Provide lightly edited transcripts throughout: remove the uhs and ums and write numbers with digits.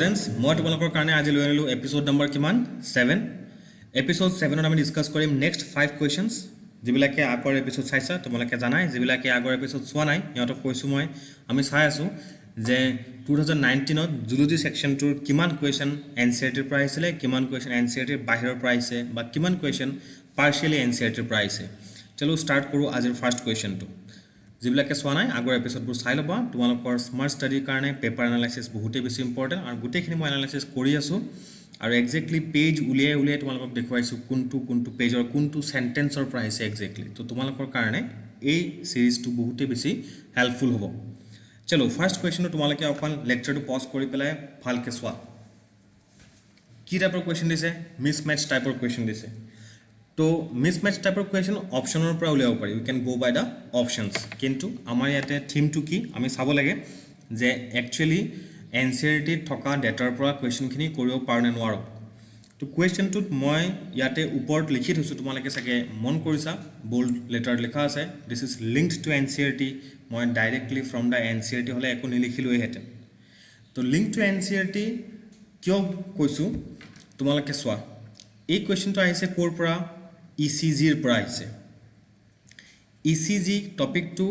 students, মই তোমালোকৰ কাৰণে আজি লৈ আনিলো এপিসোড নম্বৰ কিমান 7 এপিসোড 7 ত আমি ডিসকাস কৰিম নেক্সট 5 কোৱেশ্চনছ যিবিলাকে আগৰ এপিসোড চাইছা তোমালোকে জানাই যিবিলাকে আগৰ এপিসোড চোৱা নাই ইহঁতক কৈছো মই আমি চাই আছো যে 2019 ত জুলজি সেকশনটোৰ কিমান কোৱেশ্চন এনসিআৰটিৰ পৰা আহিছিলে কিমান কোৱেশ্চন এনসিআৰটিৰ বাহিৰৰ পৰা আহিছে বা কিমান কোৱেশ্চন পাৰ্শিয়ালি এনসিআৰটিৰ পৰা আহিছে চলো ষ্টাৰ্ট কৰো আজিৰ ফাৰ্স্ট কোৱেশ্চনটো যিবিলাকে চোৱা নাই আগৰ এপিসোডবোৰ চাই ল'বা তোমালোকৰ স্মাৰ্ট ষ্টাডিৰ কাৰণে পেপাৰ এনালাইসিস বহুতে বেছি ইম্পৰ্টেন্ট আৰু গোটেইখিনি মই এনালাইসিস কৰি আছো আৰু এক্স্যাক্টলি পেজ উলিয়াই তোমালোকক দেখুৱাইছো কোনটো পেজৰ কোনটো সেন্টেন্সৰ পৰা আহিছে এক্স্যাক্টলি তো তোমালোকৰ কাৰণে এই সিৰিজটো বহুতে বেছি হেল্পফুল হ'ব চলো ফাৰ্স্ট কোৱেশ্চনটো তোমালোকে অকল লেকচাৰটো পজ কৰি পেলাই ভালকে চোৱা কি টাইপৰ কোৱেশ্চন দিছে মিসম্যাচ টাইপৰ কোৱেশ্চন দিছে তো মিসম্যাচ টাইপৰ কোৱেশ্চন অপচনৰ পৰা উলিয়াব পাৰি উই can go by the options কিন্তু আমাৰ ইয়াতে থিমটো কি আমি চাব লাগে যে একচুয়ালি এনসিআৰটি থকা ডেটাৰ পৰা কোৱেশ্চনখিনি কৰিব পাৰো নে নোৱাৰো তো কোৱেশ্চনটোত মই ইয়াতে ওপৰত লিখি থৈছো তোমালোকে চাগে মন কৰিছা বোল্ড লেটাৰ লিখা আছে দিস ইজ লিংকড টু এনসিআৰটি মই ডাইৰেক্টলি ফ্ৰম দা এনসিআৰটি হলে একো নিলিখিলোই হেতেন তো লিংক টু এনসিআৰটি কিয় কৈছো তোমালোকে চোৱা এই কোৱেশ্চনটো আহিছে কোৰ পৰা ইসিজিৰ পৰা আহিছে ইসিজি টপিকটো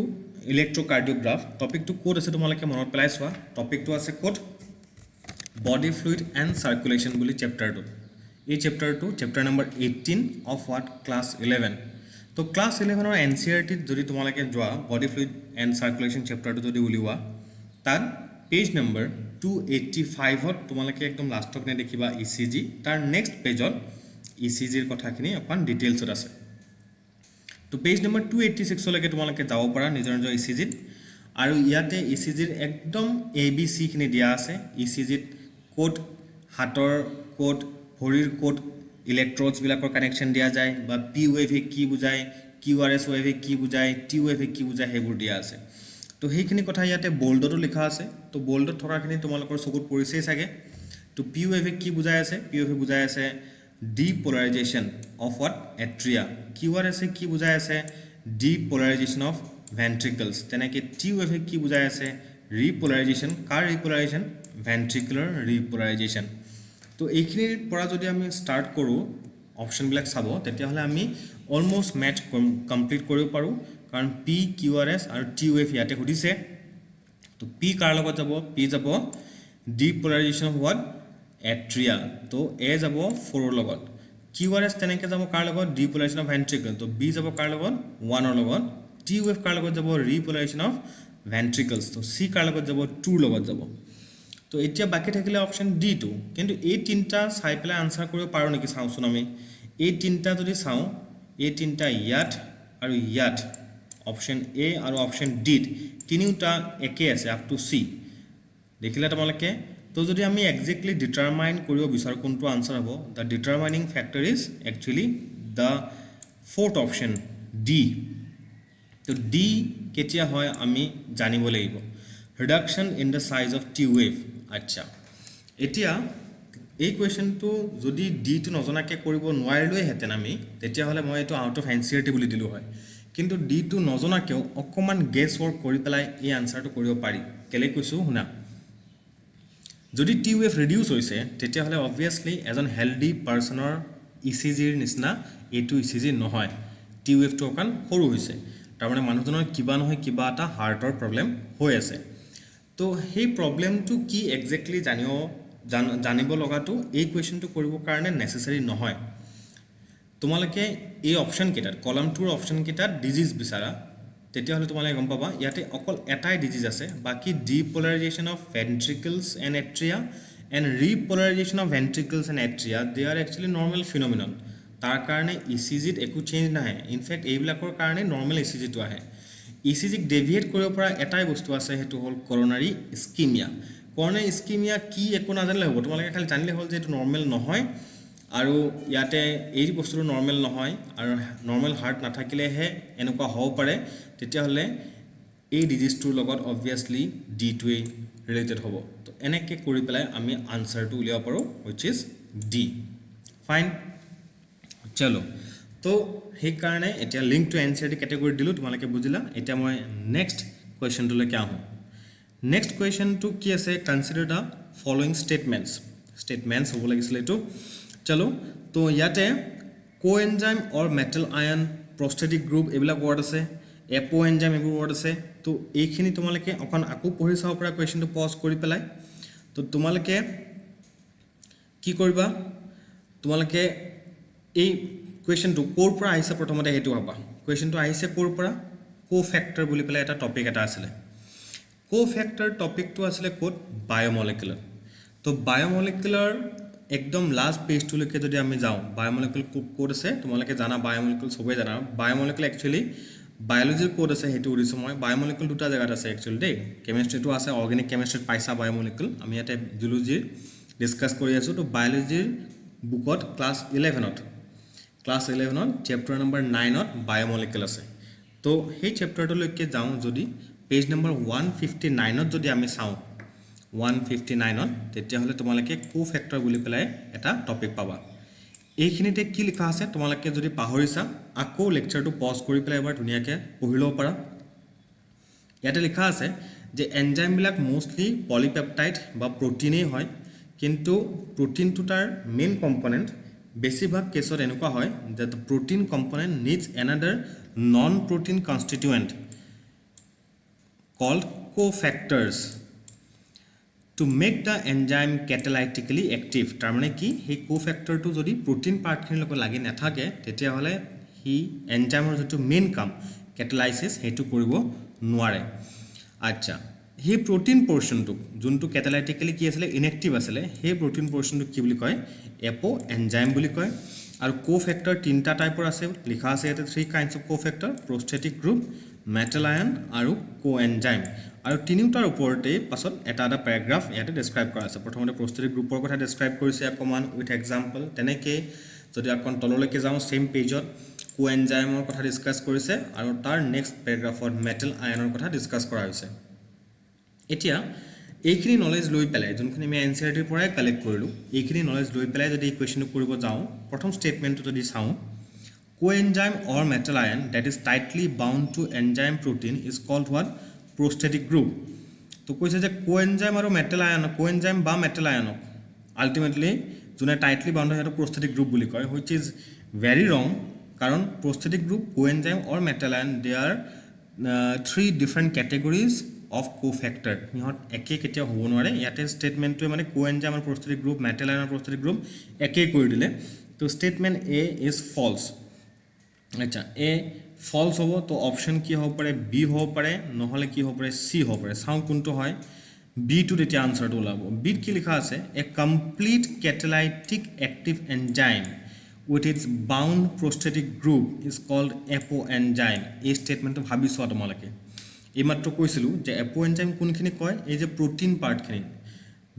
ইলেক্ট্ৰোকাৰ্ডিওগ্ৰাফ টপিকটো কোড আছে তোমালোকে মনত পেলাই চোৱা টপিকটো আছে called body fluid and circulation বুলি চেপ্টাৰটো এই চেপ্টাৰটো chapter number 18 of what class 11 তো ক্লাছ 11 ৰ এনসিআৰটি যদি তোমালোকে যোৱা বডি ফ্লুইড এণ্ড সাৰ্কুলেশন চেপ্টাৰটো যদি উলিওৱা তাত পেজ নম্বৰ 285 ত তোমালোকে একদম লাষ্টত নে দেখিবা ইসিজি তাৰ নেক্সট পেজত ইসিজিৰ কথাখিনি অকন ডিটেইলছত আছে তো পেজ নম্বৰ 286 লৈকে তোমালোকে যাব পাৰা নিজৰ ইসিজিত আৰু ইয়াতে ইসিজিৰ একদম এবিসি খিনি দিয়া আছে ইসিজিত কোড হাতৰ কোড ভৰিৰ কোড ইলেক্ট্ৰোডছ বিলাকৰ কানেকশন দিয়া যায় বা পি ওয়েভ কি বুজায় কিউআৰএস ওয়েভ কি বুজায় টি ওয়েভ কি বুজায় হেবোৰ দিয়া আছে তো সেইখিনি কথা ইয়াতে বোল্ডতো লিখা আছে তো বোল্ডত থকাখিনি তোমালোকৰ চকুত পৰিছে চাগে তো পি ওয়েভ কি বুজায় আছে পি ওয়েভ বুজায় আছে depolarization of what atria QRS কি বুজায় আছে depolarization of ventricles তেনেকে T wave কি বুজায় আছে repolarization কাৰ repolarization ventricular repolarization তো এইখিনিৰ পৰা যদি আমি স্টাৰ্ট কৰো অপচন বিলাক চাব তেতিয়া হলে আমি অলমোস্ট ম্যাচ কমপ্লিট কৰিব পাৰো কাৰণ P QRS আৰু T wave ইয়াতে খুদিছে তো P কাৰ লগত যাব P যাব depolarization of what atria তো a যাব 4 লগত QRS তেনেকে যাব কাৰ লগত depolarization of ventricle তো b যাব কাৰ লগত 1 ৰ লগত T wave কাৰ লগত যাব repolarization of ventricles তো c কাৰ লগত যাব 2 লগত যাব তো এতিয়া বাকি থাকিলে অপচন ডি টু কিন্তু এই তিনটা চাই পেলাই আনসাৰ কৰিব পাৰো নেকি চাওচোন আমি এই তিনটা যদি চাও এই তিনটা ইয়াত আৰু ইয়াত অপচন এ আৰু অপচন ডি তিনিটা একে আছে আপ টু সি দেখিলা তোমালোকে তো যদি আমি এক্স্যাক্টলি ডিটারমাইন কৰিব বিচাৰ কোনটো আনসাৰ হ'ব the determining factor is actually the fourth option D তো ডি কেতিয়া হয় আমি জানিব লাগিব reduction in the size of T wave আচ্ছা এতিয়া এই কোৱেশ্চনটো যদি ডি টু নজনাকে কৰিব নোৱাৰিলৈ হেতেন আমি তেতিয়া হলে মই এটো আউট অফ এনসিআৰটি বুলি দিলো হয় কিন্তু ডি টু নজনাকেও অকমান গেছ ওয়াৰ্ক কৰি পেলাই এই আনসাৰটো কৰিব পাৰি কেলে কৈছো শুনা যদি টি ওয়েভ ৰিডিউস হৈছে তেতিয়া হলে obviously এজন হেলদি পাৰসনৰ ইসিজিৰ নিচিনা এটো ইসিজি নহয় টি ওয়েভটো অকন সৰু হৈছে তাৰ মানে মানুহজনৰ কিবা নহয় কিবা এটা হাৰ্টৰ প্ৰবলেম হৈ আছে তো সেই প্ৰবলেমটো কি এক্স্যাক্টলি জানিব লগাটো এই কোৱেশ্চনটো কৰিব কাৰণে নেসেসাৰি নহয় তোমালোকে এই অপচন কিটাত কলাম 2 ৰ অপচন কিটাত ডিজিজ বিচাৰা তেতিয়া হলে তোমালোকে গম পাবা ইয়াতে অকল এটাই ডিজিজ আছে বাকি depolarization of ventricles and atria and repolarization of ventricles and atria they are actually normal phenomenon তাৰ কাৰণে ইসিজিত একো চেঞ্জ নাই ইনফ্যাক্ট এইবিলাকৰ কাৰণে নৰমাল ইসিজিটো আহে ইসিজিক ডেভিয়েট কৰিব পৰা এটাই বস্তু আছে হেতু হল কোৰোনাৰি ইস্কিমিয়া কোৰোনাৰি ইস্কিমিয়া কি একো নাজানিলে হ'ব তোমালোকে খালি জানিলে হল যে এটো নরমাল নহয় আৰু ইয়াতে এই বস্তুটো নৰমাল নহয় আৰু নৰমাল হাৰ্ট নাথাকিলেহে এনেকুৱা হ'ব পাৰে তেতিয়া হলে এই ডিজিজটোৰ লগত obviously D2 ৰিলেটেড হ'ব তো এনেকে কৰি পেলাই আমি আনসাৰটো উলিয়াব পাৰো which is D ফাইন চলো তো সেই কাৰণে এতিয়া লিংক টু এনসিআৰটি ক্যাটেগৰি দিলো তোমালোকে বুজিলা এতিয়া মই নেক্সট কোৱেশ্চনটো লৈকে আহো নেক্সট কোৱেশ্চনটো কি আছে কনসিডাৰ দা following statements হ'ব লাগিছিল এইটো চলো তো ইয়াতে কোএনজাইম অৰ মেটাল আয়ন প্ৰস্থেটিক গ্ৰুপ এইবিলাক ৱৰ্ড আছে এপো এনজাইম এইবোৰ ৱৰ্ড আছে তো এইখিনি তোমালোকে অকণ আকৌ পঢ়ি চাব পৰা কোৱেশ্চনটো পজ কৰি পেলাই তো তোমালোকে কি কৰিবা তোমালোকে এই কোৱেশ্চনটো কোৰ পৰা আহিছে প্ৰথমতে হেতু হবা কোৱেশ্চনটো আহিছে কোৰ পৰা কোফেক্টৰ বুলি পেলাই এটা টপিক এটা আছিল কোফেক্টৰ টপিকটো আছিল কোড বায়োমলিকুলাৰ তো বায়োমলিকুলাৰ একদম লাষ্ট পেজটো লৈকে যদি আমি যাও বায়োমলিকুলাৰ কোড আছে তোমালোকে জানা বায়োমলিকুলাৰ সবে জানা বায়োমলিকুলাৰ একচুয়ালি বায়োলজিৰ কোড আছে হেতু উৰিছো মই বায়োমলিকুলাৰ দুটা জায়গাত আছে একচুয়ালি দেই কেমিষ্ট্ৰিটো আছে অৰ্গেনিক কেমিষ্ট্ৰিত পাইছা বায়োমলিকুলাৰ আমি ইয়াতে জুলজিৰ ডিসকাস কৰি আছো তো বায়োলজিৰ বুকত ক্লাস 11ত চেপ্টাৰ নম্বৰ 9ত বায়োমলিকুলাৰ আছে তো সেই চেপ্টাৰটো লৈকে যাও যদি পেজ নম্বৰ 159ত যদি আমি চাও 159ত তেতিয়া হলে তোমালোকে কোফেক্টৰ বুলি পেলাই এটা টপিক পাবা এইখিনিতে কি লিখা আছে তোমালোকে যদি পাহৰিছা আকৌ লেকচাৰটো পজ কৰি পেলাই এবাৰ ধুনিয়াকে পঢ়ি লব পাৰা ইয়াতে লিখা আছে যে এনজাইম বিলাক মোস্টলি পলিপেপটাইড বা প্ৰটিনেই হয় কিন্তু প্ৰটিনটো তাৰ মেইন কম্পোনেন্ট বেছিভাগ কেছত এনেকুৱা হয় যে the protein component needs another non protein constituent called cofactors to make the enzyme catalytically active তাৰ মানে কি হে কোফেক্টৰটো যদি প্ৰটিন পাৰ্টখিনিৰ লগত লাগি নাথাকে তেতিয়া হলে হি এনজাইমৰ যেটো মেইন কাম কেটালাইসিস হেতু কৰিব নোৱাৰে আচ্ছা হে প্ৰটিন পোৰশনটো যোনটো কেটালাইটিক্যালি কি আছিল ইনএক্টিভ আছিল হে প্ৰটিন পোৰশনটো কি বুলি কয় এপো এনজাইম বুলি কয় আৰু কোফেক্টৰ তিনটা টাইপৰ আছে লিখা আছে ইয়াতে 3 kinds of cofactor prosthetic group metal ion আৰু কোএনজাইম আৰু তিনিটাৰ ওপৰতে পাছত এটা প্যাৰাগ্ৰাফ ইয়াতে ডেসক্ৰাইব কৰা আছে প্ৰথমতে প্ৰস্থেটিক গ্ৰুপৰ কথা ডেসক্ৰাইব কৰিছে অকমান উইথ এক্সাম্পল তেনেকৈ যদি আকন তললৈকে যাও সেম পেজত কোএনজাইমৰ কথা ডিসকাস কৰিছে আৰু তাৰ নেক্সট প্যাৰাগ্ৰাফত মেটাল আয়নৰ কথা ডিসকাস কৰা হৈছে এতিয়া এইখিনি নলেজ লৈ পেলাই যোনখিনি আমি এনসিআৰটিৰ পৰাই কালেক্ট কৰিলো এইখিনি নলেজ লৈ পেলাই যদি এই কোৱেশ্চনটো কৰিব যাও প্ৰথম স্টেটমেন্টটো যদি চাও coenzyme or metal ion that is tightly bound to enzyme protein is called what prosthetic group তো কৈছে যে coenzyme আৰু metal ion coenzyme বা metal ion ultimately যোনে tightly bound হয় prosthetic group বুলি কয় which is very wrong কাৰণ prosthetic group coenzyme or metal ion they are three different categories of cofactor ইহত একে কেতিয়া হ'ব নোৱাৰে ইয়াতে স্টেটমেন্টটো মানে coenzyme আৰু prosthetic group metal ion আৰু prosthetic group একে কৰি দিলে তো স্টেটমেন্ট A is false আচ্ছা এ ফলস হ'ব তো অপশন কি হ'ব পাৰে বি হ'ব পাৰে নহলে কি হ'ব পাৰে সি হ'ব পাৰে চাও কোনটো হয় বি টু তেতিয়া আনসাৰটো ওলাব বি কি লিখা আছে এ complete catalytic active enzyme with its bound prosthetic group is called apoenzyme এই স্টেটমেন্টটো ভাবিছোৱা তোমালকে এই মাত্ৰ কৈছিলো যে apoenzyme কোনখিনি কয় এই যে প্ৰটিন পাৰ্টখিনি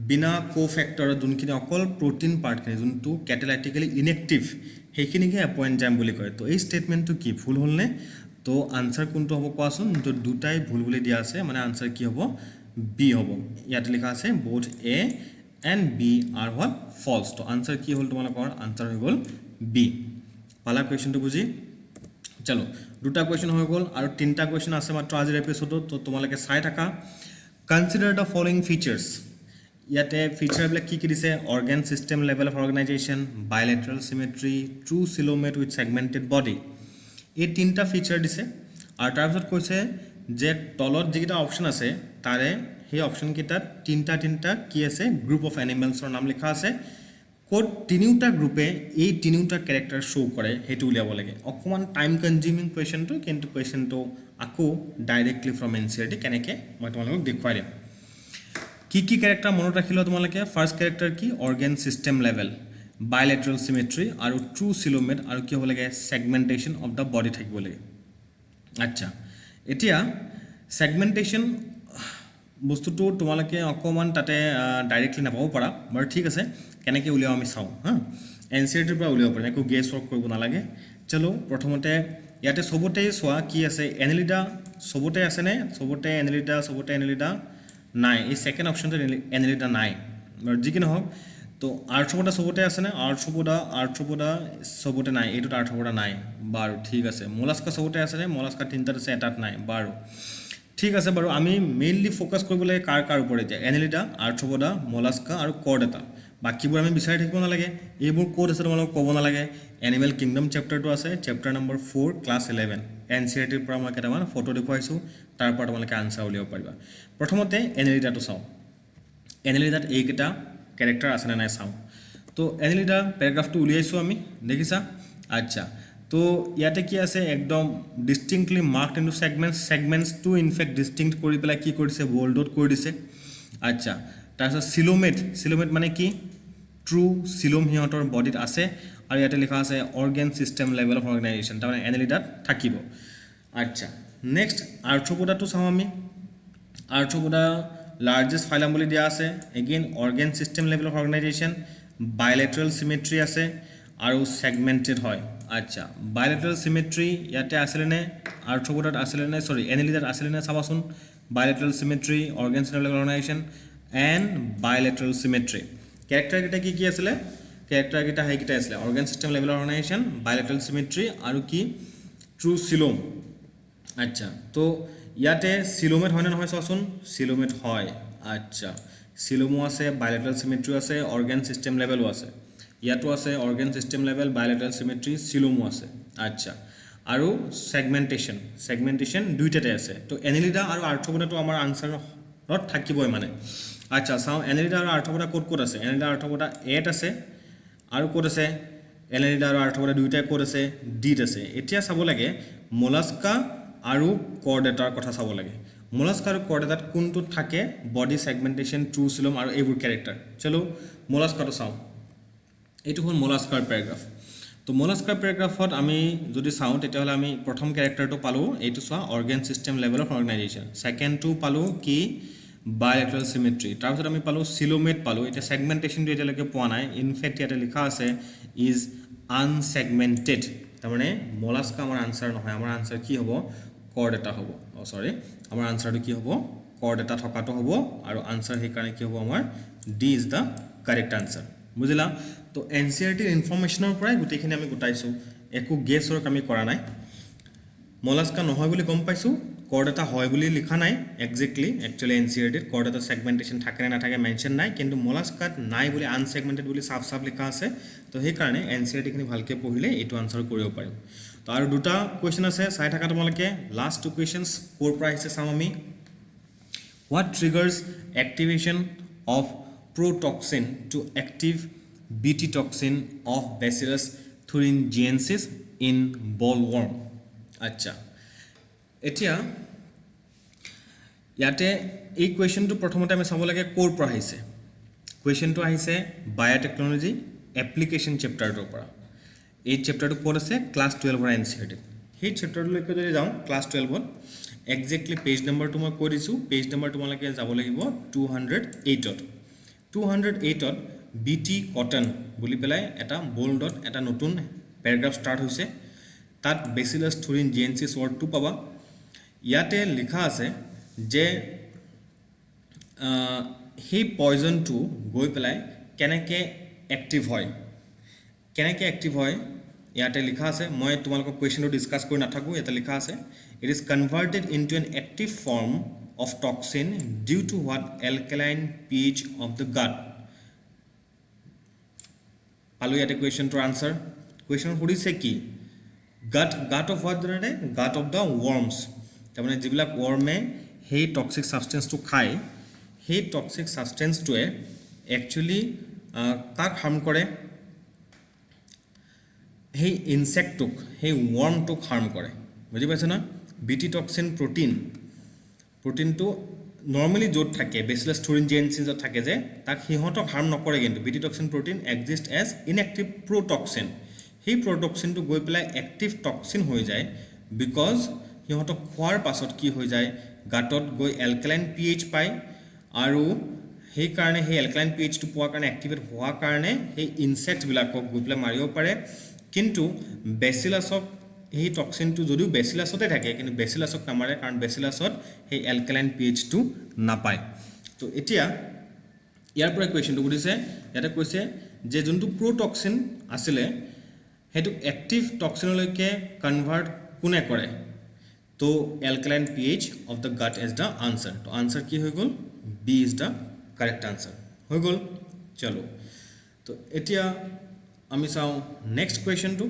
বিনা কোফেক্টৰ যোনখিনি অকল প্ৰটিন পাৰ্টখিনি যোনটো catalytically inactive হেকিনিকে apoenzyme বুলি কয় তো এই স্টেটমেন্টটো কি ভুল হলনে তো আনসাৰ কোনটো হ'ব কোৱাচোন তো দুটাই ভুল বুলি দিয়া আছে মানে আনসাৰ কি হ'ব বি হ'ব ইয়াত লিখা আছে both a and b are what false তো আনসাৰ কি হল তোমালোকৰ আনসাৰ হৈ গল বি পালা কোৱেশ্চনটো বুজি চলো দুটা কোৱেশ্চন হৈ গল আৰু তিনটা কোৱেশ্চন আছে মাত্ৰ আজিৰ এপিসোডত তো তোমালোকে চাই থাকা কনসিডাৰ the following features ইয়াতে ফিচাৰ বিলাক কি দিছে organ system level of organisation bilateral symmetry true coelomate with segmented body এই তিনটা ফিচাৰ দিছে আৰু তাৰপিছত কৈছে যে তলত যিটা অপচন আছে তাৰে সেই অপচন কিটাত তিনটা কি আছে গ্ৰুপ অফ এনিমেলছৰ নাম লিখা আছে কোড তিনিটা গ্ৰুপে এই তিনিটা ক্যাৰেক্টাৰ শো কৰে হেতু উলিয়াব লাগে অকমান টাইম কনজিউমিং কোৱেশ্চনটো কিন্তু কোৱেশ্চনটো আকৌ ডাইৰেক্টলি ফ্ৰম এনসিআৰটি কেনেকে মই তোমালোকক দেখুৱাই দিম কি ক্যাৰেক্টাৰ মনত ৰাখিলো তোমালোকে ফাৰ্স্ট ক্যাৰেক্টাৰ কি অৰ্গান সিস্টেম লেভেল বাইলেটাৰাল সিমেট্ৰি আৰু ট্ৰু সিলোমেট আৰু কি হ'ব লাগে সেগমেন্টেশন অফ দা বডি থাকিব লাগে আচ্ছা এতিয়া সেগমেন্টেশন বস্তুটো তোমালোকে অকমান তাতে ডাইৰেক্টলি নাপাব পাৰা বাৰু ঠিক আছে কেনেকে উলিয়াও আমি চাও হা এনসিআৰটিৰ পৰা উলিয়াব পাৰি একো গেছ ৱৰ্ক কৰিব নালাগে চলো প্ৰথমতে ইয়াতে সবতে সোৱা কি আছে এনালিডা সবতে আছে নে সবতে এনালিডা নাই এই সেকেন্ড অপশনটো এনালিডা নাই আৰু যি কি নহওক তো আৰ্থ্ৰোপোডা সবতে আছে নে আৰ্থ্ৰোপোডা সবতে নাই এইটো আৰ্থ্ৰোপোডা নাই বাৰু ঠিক আছে মোলাস্কা সবতে আছে নে মোলাস্কা তিনটা আছে এটাত নাই বাৰু ঠিক আছে বাৰু আমি মেইনলি ফ'কাছ কৰিব লাগে কাৰ ওপৰত এতিয়া এনেলিডা আৰ্থ্ৰপডা মলাস্কা আৰু কৰ্ডেটা বাকীবোৰ আমি বিচাৰি থাকিব নালাগে এইবোৰ ক'ত আছে তোমালোকক ক'ব নালাগে এনিমেল কিংডম চেপ্টাৰটো আছে চেপ্টাৰ নম্বৰ 4 ক্লাছ 11 এনচিইআৰটিৰ পৰা মই কেইটামান ফটো দেখুৱাইছোঁ তাৰ পৰা তোমালোকে আনচাৰ উলিয়াব পাৰিবা প্ৰথমতে এনেলিডাটো চাওঁ এনেলিডাত এইকেইটা কেৰেক্টাৰ আছে নে নাই চাওঁ তো এনেলিডা পেৰাগ্ৰাফটো উলিয়াইছোঁ আমি দেখিছা আচ্ছা তো ইয়াতে কি আছে একদম ডিষ্টিংক্টলি মাৰ্কড ইনটু সেগমেন্টছটো ইনফেক্ট ডিষ্টিংক্ট কৰি পেলাই কি কৰিছে বোল্ডত কৰি দিছে আচ্ছা তাৰপিছত সিলোমেট মানে কি ট্ৰু সিলোম সিহঁতৰ বডিত আছে আৰু ইয়াতে লিখা আছে organ system level of organisation তাৰমানে এনেলিডাত থাকিব আচ্ছা নেক্সট আৰ্থ্ৰপডাটো চাওঁ আমি আৰ্থ্ৰপডা লাৰ্জেষ্ট ফাইলাম বুলি দিয়া আছে again organ system level of organisation bilateral symmetry আছে আৰু সেগমেন্টেড হয় আচ্ছা বাইলেটাৰেল সিমেট্ৰি ইয়াতে আছিলে নে আৰ্থ্ৰপডাত আছিলে নে সৰি এনেলিডাত আছিলে নে চাবাচোন bilateral symmetry organ system level organisation and bilateral symmetry কেৰেক্টাৰকেইটা কি আছিলে কেৰেক্টাৰকেইটা সেইকেইটা আছিলে organ system level organisation bilateral symmetry আৰু কি ট্ৰু সিলোম আচ্ছা তো ইয়াতে সিলোমেট হয়নে নহয় চাওচোন সিলোমেট হয় আচ্ছা সিলোমো আছে বাইলেটাৰেল সিমেট্ৰিও আছে অৰ্গেন সিস্টেম লেভেলো আছে ইয়াতো আছে অৰ্গেন সিস্টেম লেভেল বাইলেটাৰেল সিমেট্ৰি সিলোমো আছে আচ্ছা আৰু সেগমেন্টেশ্যন দুইটাতে আছে তো এনেলিডা আৰু আৰ্থ্ৰপডাটো আমাৰ আনসাৰত থাকিবই মানে আচ্ছা চাওঁ এনেলিডা আৰু আৰ্থ্ৰপডা ক'ত আছে এনেলিডা আৰ্থ্ৰপডা এত আছে আৰু ক'ত আছে এনেলিডা আৰু আৰ্থ্ৰপডা দুইটাই ক'ত আছে ডিত আছে এতিয়া চাব লাগে মলাস্কা আৰু কৰ্ডেটাৰ কথা চাব লাগে মলাস্কা আৰু কৰ্ডেটাত কোনটোত থাকে বডি সেগমেন্টেশ্যন ট্ৰু সিলোম আৰু এইবোৰ কেৰেক্টাৰ চলো মলাস্কাটো চাওঁ এইটো হ'ল মলাস্কাৰ পেৰাগ্ৰাফ তো মলাস্কাৰ পেৰাগ্ৰাফত আমি যদি চাওঁ তেতিয়াহ'লে আমি প্ৰথম কেৰেক্টাৰটো পালোঁ এইটো চোৱা organ system level of organisation ছেকেণ্ডটো পালোঁ কি বাইলেটাৰেল সিমেট্ৰি তাৰপিছত আমি পালোঁ সিলোমেট পালোঁ এতিয়া সেগমেন্টেশ্যনটো এতিয়ালৈকে পোৱা নাই ইনফেক্ট ইয়াতে লিখা আছে ইজ আনসেগমেন্টেড তাৰমানে মলাস্কা আমাৰ আনসাৰ নহয় আমাৰ আনসাৰ কি হ'ব কৰ্ডেটা হ'ব সৰি আমাৰ আনসাৰটো কি হ'ব কৰ্ডেটা থকাটো হ'ব আৰু আনসাৰ সেইকাৰণে কি হ'ব আমাৰ D is the correct answer বুজিলা তো এনচিইআৰটিৰ ইনফৰমেশ্যনৰ পৰাই গোটেইখিনি আমি গোটাইছোঁ একো গেছ ৱৰ্ক আমি কৰা নাই মলাস্কা নহয় বুলি গম পাইছোঁ কৰ্ডেটা হয় বুলি লিখা নাই একচুৱেলি এনচিইআৰটিত কৰ্ডেটা সেগমেন্টেশ্যন থাকে নে নাথাকে মেনশ্যন নাই কিন্তু মলাস্কাত নাই বুলি আনসেগমেন্টেড বুলি সাফ লিখা আছে তো সেইকাৰণে এনচিইআৰটিখিনি ভালকৈ পঢ়িলে এইটো আনসাৰ কৰিব পাৰিম তো আৰু দুটা কুৱেশ্যন আছে চাই থাকা তোমালোকে লাষ্ট টু কুৱেশ্যনছ ক'ৰ পৰা আহিছে চাওঁ আমি what triggers activation of protoxin to active BT toxin of Bacillus thuringiensis in bollworm আচ্ছা এতিয়া ইয়াতে এই কুৱেশ্যনটো প্ৰথমতে আমি চাব লাগে ক'ৰ পৰা আহিছে কুৱেশ্যনটো আহিছে বায়োটেকনলজি এপ্লিকেশ্যন চেপ্টাৰটোৰ পৰা এই চেপ্টাৰটো ক'ত আছে ক্লাছ 12 পৰা এনচিইআৰটি সেই চেপ্টাৰটোলৈকে যদি যাওঁ ক্লাছ 12ত একজেক্টলি পেজ নম্বৰটো মই কৈ দিছোঁ পেজ নম্বৰ তোমালোকে যাব লাগিব 208ত 208ত বিটি কটন বুলি পেলাই এটা বোল্ডত এটা নতুন পেৰাগ্ৰাফ ষ্টাৰ্ট হৈছে তাত বেচিলাছ থুৰিনজিয়েনচিছ ৱৰ্ডটো পাবা ইয়াতে লিখা আছে যে সেই পয়জনটো গৈ পেলাই কেনেকৈ এক্টিভ হয় ইয়াতে লিখা আছে মই তোমালোকক কুৱেশ্যনটো ডিছকাছ কৰি নাথাকোঁ ইয়াতে লিখা আছে it is converted into N active form of toxin due to what alkaline pH of the gut পালো ইয়াতে কুৱেশ্যনটোৰ আনসাৰ কুৱেশ্যন সুধিছে কি gut of what ধৰণে gut of the worms তাৰমানে যিবিলাক ৱৰ্মে সেই টক্সিক সাবষ্টেন্সটো খায় সেই টক্সিক সাবষ্টেন্সটোৱে একচুৱেলি কাক হাৰ্ম কৰে সেই ইনসেক্টটোক সেই ৱৰ্মটোক হাৰ্ম কৰে বুজি পাইছে না বিটি টক্সিন প্ৰটিনটো নৰ্মেলি য'ত থাকে বেচিলাছ থুৰিনজিয়েনচিছত থাকে যে তাক সিহঁতক হাৰ্ম নকৰে কিন্তু BT toxin protein exist as inactive protoxin সেই প্ৰটক্সিনটো গৈ পেলাই এক্টিভ টক্সিন হৈ যায় বিকজ সিহঁতক খোৱাৰ পাছত কি হৈ যায় গাটত গৈ এলকালাইন পিএইচ পায় আৰু সেইকাৰণে সেই এলকালাইন পিএইচটো পোৱাৰ কাৰণে এক্টিভেট হোৱাৰ কাৰণে সেই ইনচেক্টবিলাকক গৈ পেলাই মাৰিব পাৰে কিন্তু বেচিলাছক এই টক্সিনটো যদিও বেচিলাছতে থাকে কিন্তু বেচিলাছক নামাৰে কাৰণ বেচিলাছত সেই এলকালাইন পিএইচটো নাপায় তো এতিয়া ইয়াৰ পৰা কুৱেশ্যনটো সুধিছে ইয়াতে কৈছে যে যোনটো প্ৰটক্সিন আছিলে সেইটো এক্টিভ টক্সিনলৈকে কনভাৰ্ট কোনে কৰে তো alkaline pH of the gut is the answer. তো answer কি হৈ গল? B is the correct answer. হৈ গল? চলো। তো এতিয়া আমি চাও next question to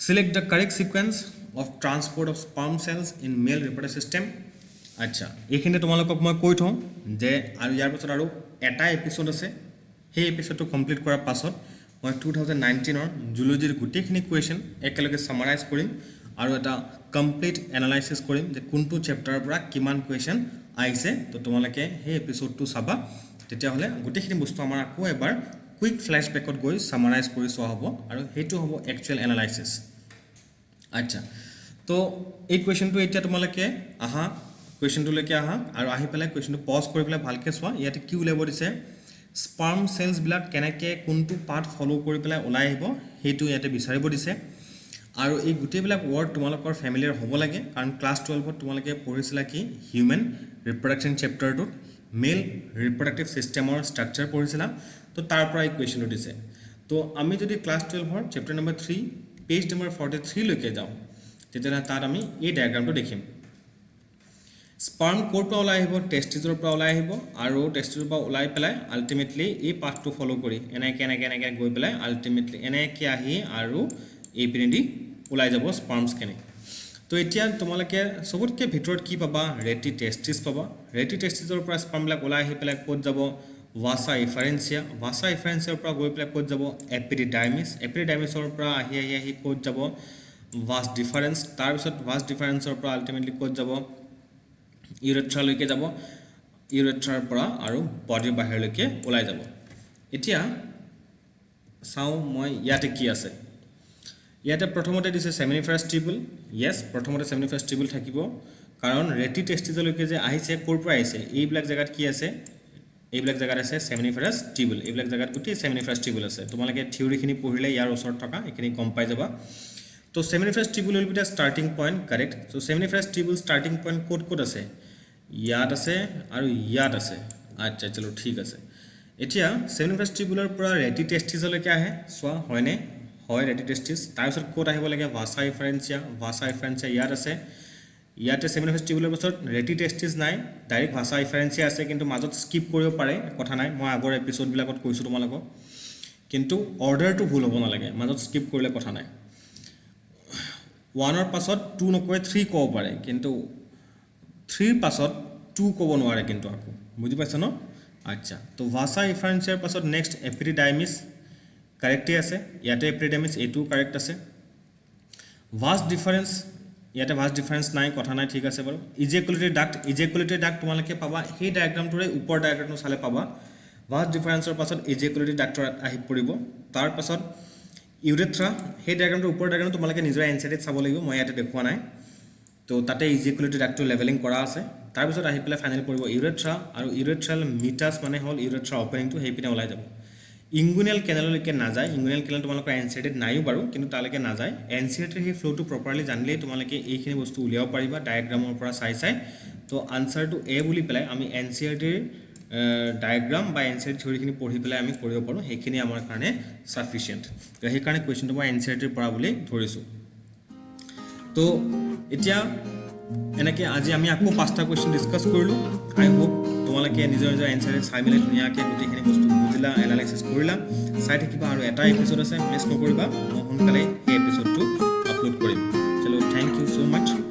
select the correct sequence of transport of sperm cells in male reproductive system. আচ্ছা, এইখিনিতে তোমালোকক মই কৈ থওঁ যে আৰু ইয়াৰ পাছত আৰু এটা এপিসোড আছে, সেই এপিসোডটো কমপ্লিট কৰাৰ পাছত মই 2019 জুলজিৰ গোটেইখিনি কুৱেশ্যন একেলগে সামাৰাইজ কৰিম আৰু এটা কমপ্লিট এনালাইসিস কৰিম যে কোনটো চেপ্টাৰৰ পৰা কিমান কুৱেশ্যন আহিছে। তো তোমালোকে সেই এপিসোডটো চাবা, তেতিয়া হলে গোটেইখিনি বস্তু আমাৰ আকৌ এবাৰ কুইক ফ্ল্যাশবেকত গৈ সামাৰাইজ কৰি চোৱা হ'ব আৰু হেতু হ'ব একচুয়াল এনালাইসিস। আচ্ছা, তো এই কুৱেশ্যনটো এতিয়া তোমালোকে আহা কুৱেশ্যনটো লৈকে আহা আৰু আহি পেলাই কুৱেশ্যনটো পজ কৰি পেলাই ভালকৈ চোৱা। ইয়াতে কি উলিয়াব দিছে, স্পাৰ্ম সেলস বিলাক কেনেকৈ কোনটো পাথ ফলো কৰি পেলাই ওলাই আহিব সেইটো ইয়াতে বিচাৰিব দিছে। আৰু এই গোটেইবিলাক ওয়াৰ্ড তোমালোকৰ ফ্যামিলিয়াৰ হ'ব লাগে, কাৰণ ক্লাছ 12ত তোমালোকে পঢ়িছিলা কি হিউম্যান ৰিপ্ৰডাকশন চেপ্টাৰটোত মেল ৰিপ্ৰডাক্টিভ সিস্টেমৰ ষ্ট্ৰাকচাৰ পঢ়িছিলা। তো তাৰ পৰা এই কুৱেশ্যনটো দিছে। তো আমি যদি ক্লাছ 12ৰ চেপ্টাৰ নম্বৰ 3 পেজ নম্বৰ 43 লৈকে যাওঁ, তেতিয়া তাত আমি এই ডায়াগ্ৰামটো দেখিম। স্পাৰ্ম ক'ৰ পৰা ওলাই আহিব, টেষ্টিজৰ পৰা ওলাই আহিব আৰু টেষ্টিজৰ পৰা ওলাই পেলাই আল্টিমেটলি এই পাথটো ফলো কৰি এনেকৈ গৈ পেলাই আল্টিমেটলি এনেকৈ আহি আৰু এই পিনেদি ওলাই যাব স্পাৰ্মছখিনি। তো এতিয়া তোমালোকে সবতকৈ ভিতৰত কি পাবা, ৰেটি টেষ্টিজ পাবা। ৰেটি টেষ্টিজৰ পৰা স্পাৰ্মবিলাক ওলাই আহি পেলাই ক'ত যাব, ভাছা ইফাৰেঞ্চিয়া, ভাছা ইফাৰেঞ্চিয়াৰ পৰা গৈ পেলাই ক'ত যাব এপিডিডাৰ্মিছ, এপিডিডাৰ্মিছৰ পৰা আহি ক'ত যাব ভাছ ডিফাৰেঞ্চ, তাৰপিছত ভাছ ডিফাৰেঞ্চৰ পৰা আল্টিমেটলি ক'ত যাব ইউৰেথ্ৰালৈকে যাব, ইউৰেথ্ৰাৰ পৰা আৰু বডিৰ বাহিৰলৈকে ওলাই যাব। এতিয়া চাওঁ মই ইয়াতে কি আছে। ইয়াতে প্ৰথমতে দিছে সেমিনিফাৰাছ টিউবুল। ইয়েছ, প্ৰথমতে সেমিনিফাৰাছ টিউবুল থাকিব, কাৰণ ৰেটি টেষ্টিজলৈকে যে আহিছে ক'ৰ পৰা আহিছে, এইবিলাক জেগাত কি আছে, এইবিলাক জেগাত আছে সেমিনিফাৰাছ টিউবুল। এইবিলাক জেগাত গোটেই সেমিনিফাৰাছ টিউবুল আছে। তোমালোকে থিওৰিখিনি পঢ়িলে ইয়াৰ ওচৰত থকা এইখিনি গম পাই যাবা। তো seminiferous tubule will be the starting point, correct. তো সেমিনিফাৰাছ টিউবুল ষ্টাৰ্টিং পইণ্ট ক'ত আছে, ইয়াত আছে আৰু ইয়াত আছে। আচ্ছা চলো ঠিক আছে। এতিয়া সেমিনিফাৰাছ টিউবুলৰ পৰা ৰেটি টেষ্টিজলৈকে আহে, চোৱা হয়নে, হয় ৰেটি টেষ্টিজ। তাৰপিছত ক'ত আহিব লাগে ভাছা ইফাৰেঞ্চিয়া, ভাছা ইফাৰেঞ্চিয়া ইয়াত আছে। ইয়াতে সেমিনিফাৰাছ টিউবুলৰ পাছত ৰেটি টেষ্টিজ নাই, ডাইৰেক্ট ভাছা ইফাৰেঞ্চিয়া আছে, কিন্তু মাজত স্কিপ কৰিব পাৰে, কথা নাই। মই আগৰ এপিসোডবিলাকত কৈছোঁ তোমালোকক, কিন্তু অৰ্ডাৰটো ভুল হ'ব নালাগে, মাজত স্কিপ কৰিলে কথা নাই। 1ৰ পাছত 2 নকয় 3 ক'ব পাৰে, কিন্তু 3ৰ পাছত 2 ক'ব নোৱাৰে কিন্তু আকৌ, বুজি পাইছা ন? আচ্ছা, তো ভাছা ইফাৰেঞ্চিয়াৰ পাছত নেক্সট এপিডিডাৰ্মিছ কাৰেক্টেই আছে, ইয়াতে এপিডিডাৰ্মিছ এইটো কাৰেক্ট আছে। ভাছ ডিফাৰেঞ্চ, ইয়াতে ভাছ ডিফাৰেঞ্চ নাই, কথা নাই, ঠিক আছে বাৰু। ইজেকুলেটৰী ডাক্ট তোমালোকে পাবা সেই ডায়াগ্ৰামটোৰে ওপৰ ডায়াগ্ৰামটো চালে পাবা। ভাছ ডিফাৰেঞ্চৰ পাছত ইজেকুলেটৰী ডাক্টৰ আহি পৰিব। তাৰ পাছত ইউৰেথ্ৰা, সেই ডায়াগ্ৰামটোৰ ওপৰ ডায়াগ্ৰাম তোমালোকে নিজৰ এনচাইটিত চাব লাগিব, মই ইয়াতে দেখুওৱা নাই। তো তাতে ইজেকুলেটৰী ডাক্টটো লেভেলিং কৰা আছে। তাৰপিছত আহি পেলাই ফাইনেলি পৰিব ইউৰেথ্ৰা, আৰু ইউৰেথ্ৰাল মিটাছ মানে হ'ল ইউৰেথ্ৰা অপেনিংটো, সেই পিনে ওলাই যাব। ইংগুইনেল কেনেললৈকে নাযায়, ইংগুইনেল কেনেল তোমালোকৰ এনচিআৰটিত নাইও বাৰু, কিন্তু তালৈকে নাযায়। এনচিআৰটিৰ সেই ফ্ল'টো প্ৰপাৰলি জানিলেই তোমালোকে এইখিনি বস্তু উলিয়াব পাৰিবা ডায়েগ্ৰামৰ পৰা চাই। তো আনচাৰটো এ বুলি পেলাই আমি এনচিআৰটিৰ ডায়েগ্ৰাম বা এনচিআৰটি থিয়ৰিখিনি পঢ়ি পেলাই আমি কৰিব পাৰোঁ, সেইখিনি আমাৰ কাৰণে ছাফিচিয়েণ্ট। তো সেইকাৰণে কুৱেশ্যনটো মই এনচিআৰটিৰ পৰা বুলি ধৰিছোঁ। তো এতিয়া এনেকৈ আজি আমি আকৌ 5টা কুৱেশ্যন ডিছকাছ কৰিলোঁ। আই হোপ তোমালোকে নিজৰ এনচাৰ চাই মেলি ধুনীয়াকৈ গোটেইখিনি বস্তু বুজিলা, এনালাইচিছ কৰিলা। চাই থাকিবা, আৰু এটা এপিসোড আছে, মিছ নকৰিবা। মই সোনকালে সেই এপিসোডটো আপলোড কৰিম। চলো, থেংক ইউ ছ' মাছ।